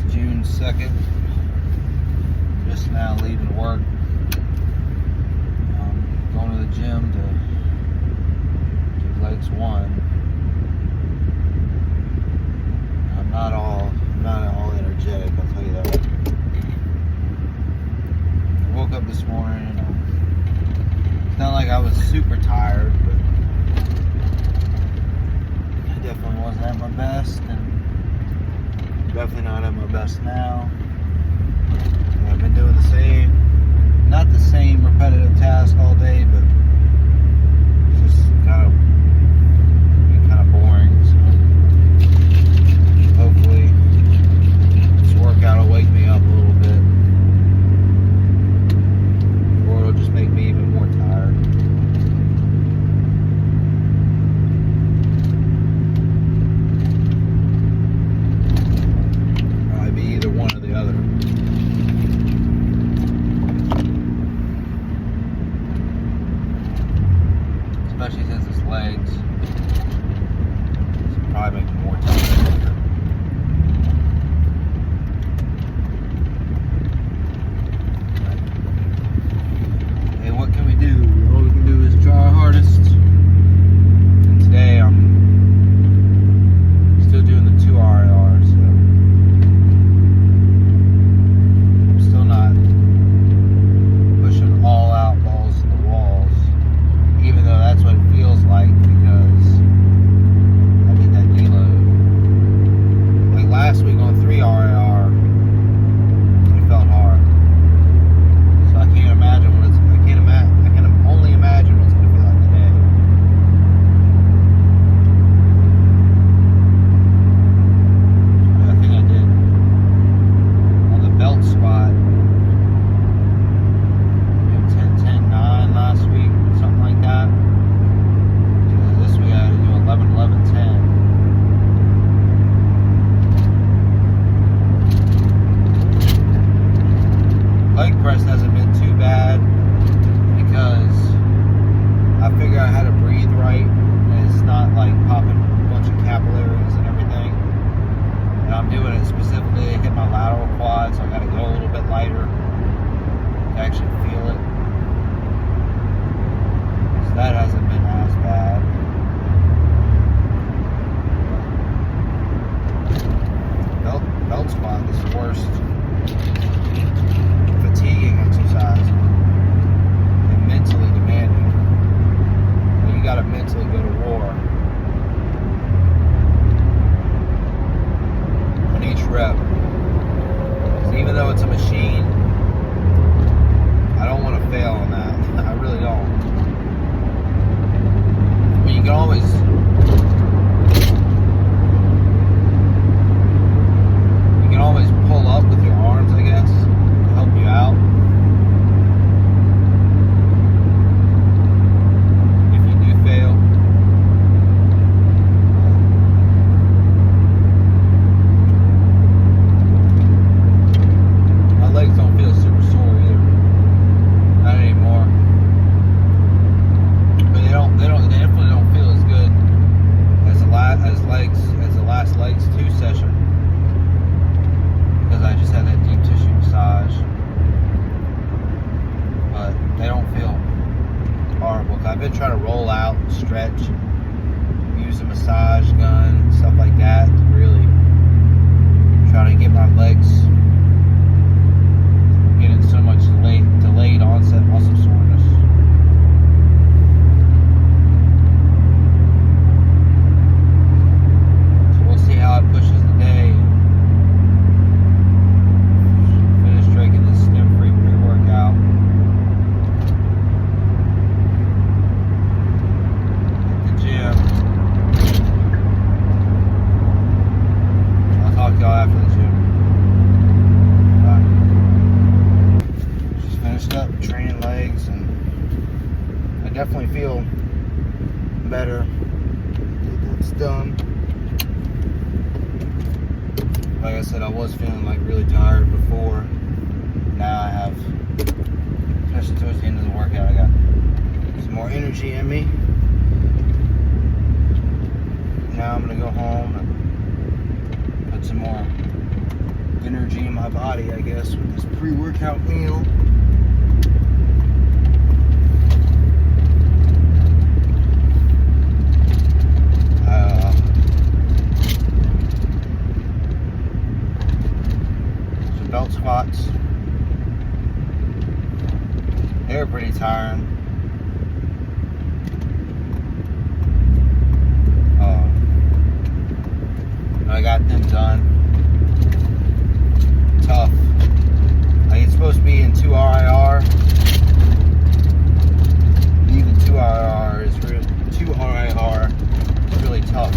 June 2nd. Just now leaving work. Going to the gym to do legs one. I'm not all energetic, I'll tell you that. I woke up this morning and it's not like I was super tired, but I definitely wasn't at my best, and definitely not at my best now. And I've been doing not the same repetitive task all day, but it's just kind of boring. So hopefully this workout will wake me up a little bit, or it'll just make me even more tired. Probably be either one or the other. Especially since it's legs, it's probably make me more tired. Hey, what can we do? All we can do is try our hardest. And today I'm still doing the 2 RIR, so I'm still not pushing all out balls to the walls, even though that's what it feels like, because I did that deload. Like last week on 3 RIR, it felt hard. So I can't imagine what I can only imagine what it's going to feel like today. I think I did on the belt squat 10-10-9 last week, something like that. This week I had to do 11-11-10. Leg press hasn't been too bad because I figure out how to breathe right, and it's not like popping a bunch of capillaries and everything. And I'm doing it specifically to hit my lateral quad, so I got to go a little bit lighter to actually feel it. So that hasn't been as bad. Belt squat is the worst fatiguing exercise and mentally demanding. You gotta mentally go to war on each rep. Because even though it's a machine, I don't want to fail on that. I really don't. I mean, you can always pull up with your arms, I guess, to help you out. If you do fail. My legs don't feel super sore either. Not anymore. But they definitely don't feel as good as the last legs 2 session. Because I just had that deep tissue massage. But they don't feel horrible. I've been trying to roll out, stretch, use a massage gun, stuff like that, to really try to get my legs getting so much delayed onset muscle soreness. So we'll see how it pushes the day. Drinking this stem-free pre-workout. At the gym. I'll talk to y'all after the gym. Bye. Just finished up training legs, and I definitely feel better. It's done. Like I said, I was feeling like really tired before. Now I have, especially towards the end of the workout, I got some more energy in me. Now I'm going to go home and put some more energy in my body, I guess, with this pre-workout meal. Some belt squats. They're pretty tiring. I got them done. Tough. Like, it's supposed to be in 2 RIR. Even 2 RIR is really tough.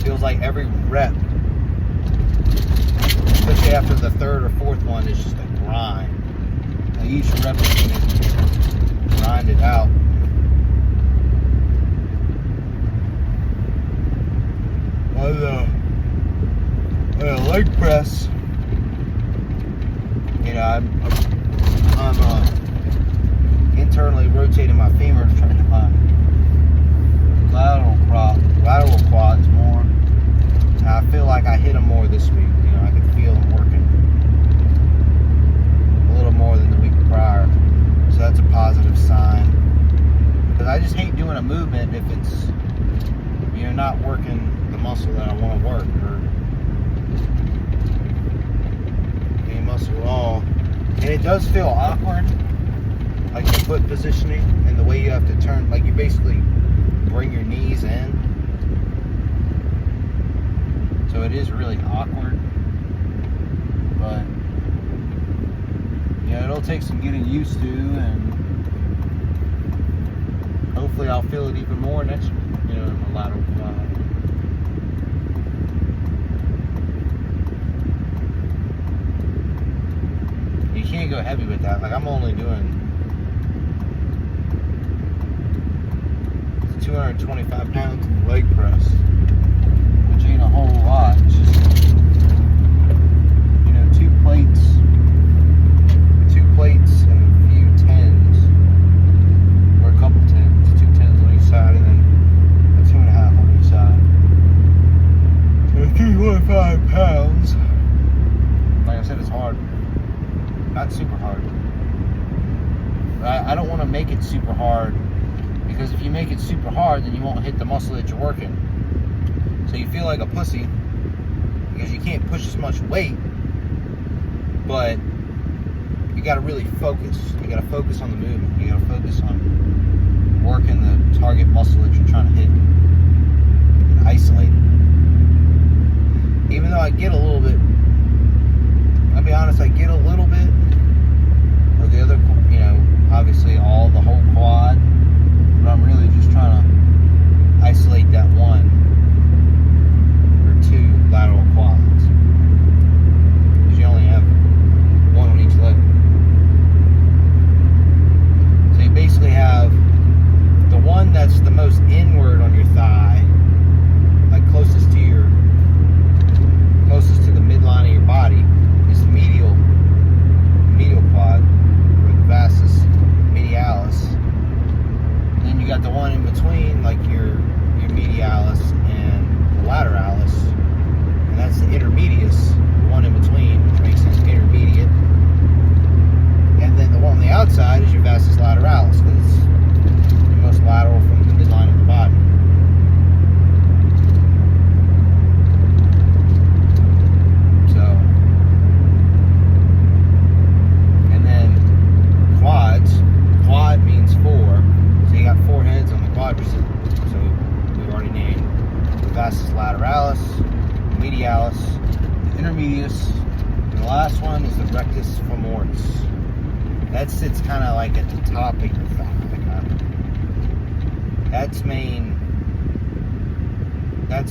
Feels like every rep, especially after the third or fourth one, is just a grind. Like, each rep is going to grind it out. On the leg press, you know, I'm internally rotating my femur, trying to find lateral quads more. And I feel like I hit them more this week. You know, I could feel them working a little more than the week prior, so that's a positive sign. Because I just hate doing a movement if it's, you're not working the muscle that I want to work, or any muscle at all. And it does feel awkward, like the foot positioning and the way you have to turn, like you basically bring your knees in, so it is really awkward. But yeah, it'll take some getting used to, and hopefully I'll feel it even more next week, you know, in the lateral quad. You can't go heavy with that. Like, I'm only doing 225 pounds in the leg press, which ain't a whole lot. It's just, you know, two plates and a few tens, or a couple tens, 2 tens on each side, and then a 2.5 on each side. And 225 pounds. Like I said, it's hard. Not super hard. But I don't want to make it super hard, because if you make it super hard, then you won't hit the muscle that you're working. So you feel like a pussy because you can't push as much weight, but you got to really focus. You got to focus on the movement. You got to focus on working the target muscle that you're trying to hit and isolate it. Even though I get a little bit, I'll be honest, I get a little bit of the other, you know, obviously the whole quad, but I'm really just trying to isolate that 1 or 2 lateral quads, because you only have 1 on each leg. So you basically have the one that's the most inward on your thigh, like closest to the midline of your body, is the medial quad, or the vastus medialis. And then you got the one in between, like your medialis and the lateralis, and that's the intermedius. The one in between, which makes sense, intermediate. And then the one on the outside is your vastus lateralis, because it's the most lateral from the midline of the body. Quad means 4, so you got 4 heads on the quadricep. So we've already named the vastus lateralis, the medialis, the intermedius, and the last one is the rectus femoris. That sits kind of like at the top of your thigh. That's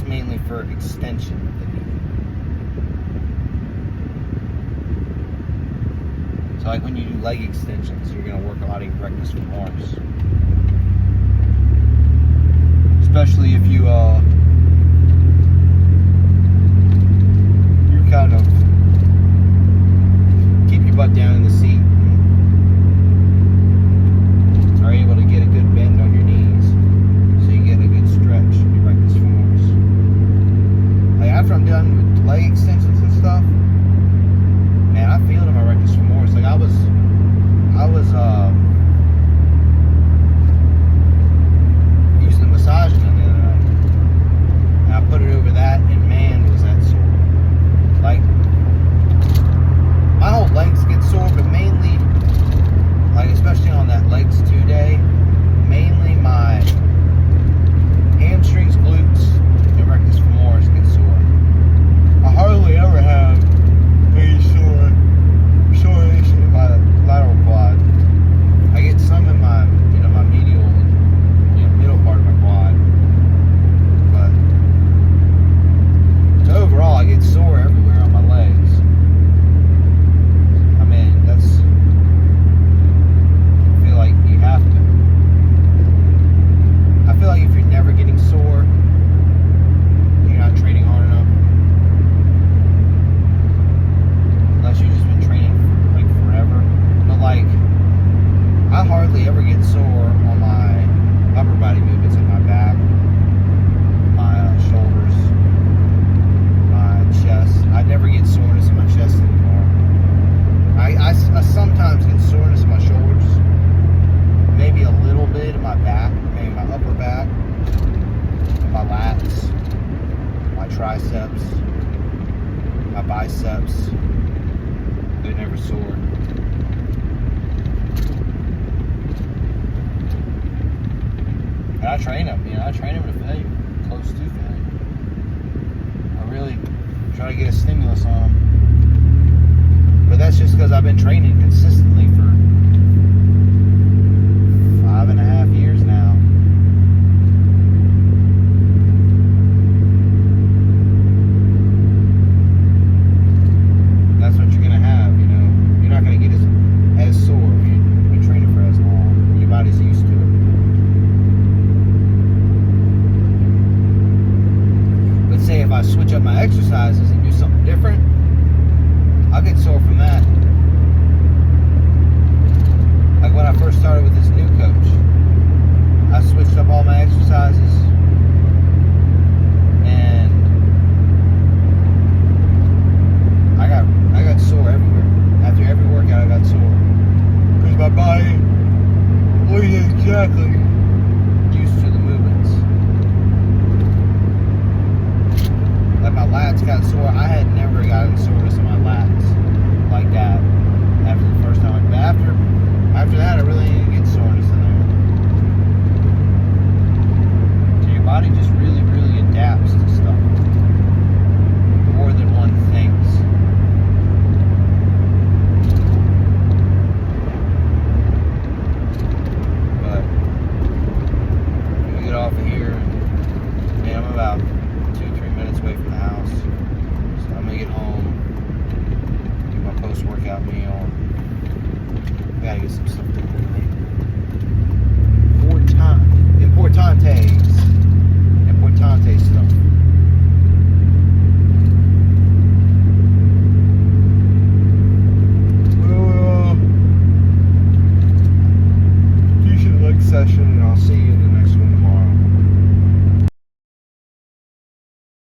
mainly for extension of the knee. So like when you do leg extensions, you're going to work a lot of your rectus femoris. Especially if you're kind of keep your butt down in the seat, and are able to get a good bend on your knees, so you get a good stretch in your rectus femoris. Like after I'm done with leg extensions and stuff, man, I feel it in my rectus femoris. Like I was using the massaging the other night, and I put it over that, and man, was that sore. Like my whole legs get sore, but mainly, like especially on that legs 2 day, mainly my hamstrings, glutes, and rectus femoris get sore. I hardly ever have any soreness in my lateral quad. I get some in my, my medial, middle part of my quad. But so overall, I get sore everywhere on my legs. I mean, I feel like you have to. I feel like if you're never getting sore, you're not training hard enough. Unless you've just been training like forever. But like, I hardly ever get sore on my upper body movements, like my back, my shoulders, my chest. I never get soreness in my chest anymore. I sometimes get soreness in my shoulders, maybe a little bit in my back, maybe my upper back, my lats, my triceps, my biceps. They're never sore. And I train them, I train them to failure, close to failure. I really try to get a stimulus on them. But that's just because I've been training consistently for 5.5 years now. That's what you're going to have, You're not going to get as sore when you've been training for as long. Your body's used to it. But say if I switch up my exercises and do something different, I'll get sore from that. Like when I first started with this new coach, I switched up all my exercises, and I got sore everywhere. After every workout, I got sore because my body wasn't exactly used to the movements. Like my lats got sore. I had never gotten soreness in my lats like that after the first time. But after that, I really didn't get soreness in there. So your body just really, really adapts to stuff more than one thinks. But we get off of here, man, I'm about 2-3 minutes away from the house. So I'm gonna get home, do my post-workout meal. Gotta get some stuff done.